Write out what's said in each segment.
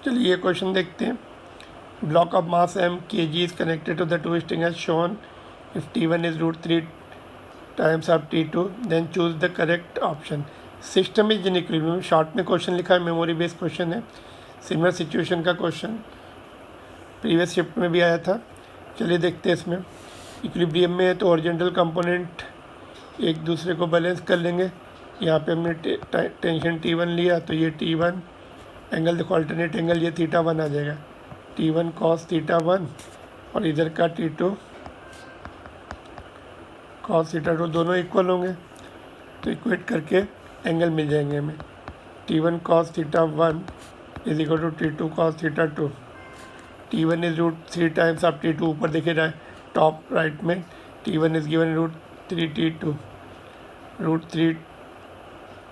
चलिए ये क्वेश्चन देखते हैं। Block of mass m kg is connected to the two string as shown. If T1 is root 3 times of T2, then choose the correct option. System is in equilibrium, short में question लिखा है, memory based question है। Similar situation का question previous shift में भी आया था। चलिए देखते हैं इसमें। इक्विलिब्रियम में है तो ओरिजिनल कंपोनेंट एक दूसरे को बैलेंस कर लेंगे। यहाँ पे हमने टेंशन T1 लिया तो ये T1 एंगल देखो, अल्टरनेट एंगल ये θ1 आ जाएगा, T1 cos θ1 और इधर का T2 cos θ2, दोनों इक्वल होंगे तो इक्वेट करके एंगल मिल जाएंगे हमें। T1 cos θ1 is equal to T2 cos θ2। T1 is root 3 times of T2, ऊपर देखे जाए टॉप राइट में T1 is given root 3 T2, root 3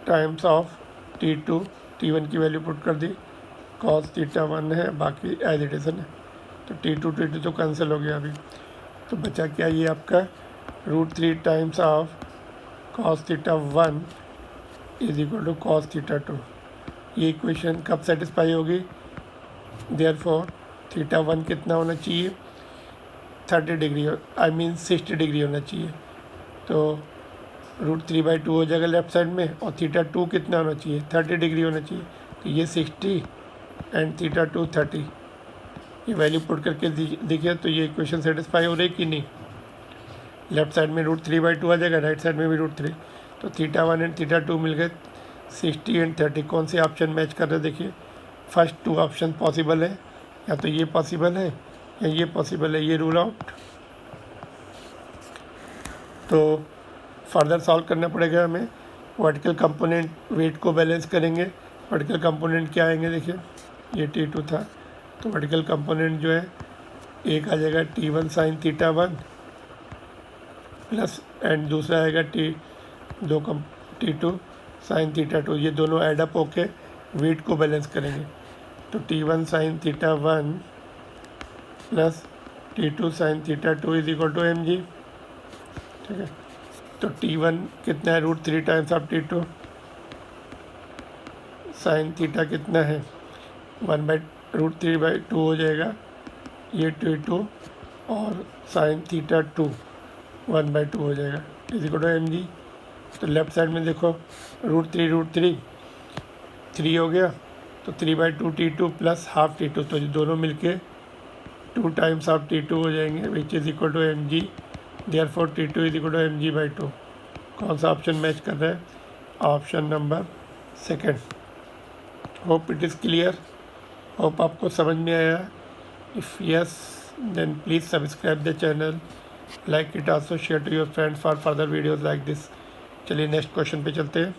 times of T2, T1 की वैल्यू पुट कर दी, cos θ1 है, बाकी एज इट इज़ है ना। तो T2 तो कैंसिल हो गया अभी, तो बचा क्या, ये आपका root 3 times of cos θ1 is equal to cos θ2। ये इक्वेशन कब सेटिस्फाई होगी, देयरफॉर θ1 कितना होना चाहिए, 30 डिग्री, आई मीन 60 डिग्री होना चाहिए। तो रूट 3/2 हो जाएगा लेफ्ट साइड में, और θ2 कितना होना चाहिए, 30 डिग्री होना चाहिए। तो ये 60 एंड θ2 30, ये वैल्यू पुट करके देखिए तो ये इक्वेशन सेटिस्फाई हो रही कि नहीं। लेफ्ट साइड में रूट 3/2 आ जाएगा, राइट साइड में भी रूट 3, तो θ1 एंड θ2 मिल गए 60 एंड 30। कौन से ऑप्शन मैच कर रहे हैं देखिए, फर्स्ट 2 ऑप्शन पॉसिबल है, या तो ये पॉसिबल है या ये पॉसिबल है, ये रूल आउट। तो फर्दर सॉल्व करना पड़ेगा हमें। वर्टिकल कंपोनेंट वेट को बैलेंस करेंगे। वर्टिकल कंपोनेंट क्या आएंगे देखिए, ये T2 था, तो वर्टिकल कंपोनेंट जो है एक आ जाएगा T1 sin θ1 प्लस एंड दूसरा आएगा T2 sin θ2। ये दोनों एडअप होके वेट को बैलेंस करेंगे। तो T1 sin θ1 plus T2 sin θ2 is equal to mg, ठीक है। तो T1 कितना है, root 3 times of T2, sine theta कितना है, 1/√3/2 हो जाएगा, ये T2 और साइन θ2 1/2 हो जाएगा, इज इक्वल टू mg। तो लेफ्ट साइड में देखो √3 3 हो गया, तो 3/2 T2 प्लस हाफ T2, तो ये दोनों मिलके 2 टाइम्स ऑफ T2 हो जाएंगे, which is equal to mg। Therefore T2 is equal to mg/2। कौन सा ऑप्शन मैच कर रहा है, option number second. Hope it is clear, hope आपको समझ में आया। If yes then please subscribe the channel, like it, also share to your friends for further videos like this. चलिए नेक्स्ट क्वेश्चन पे चलते हैं।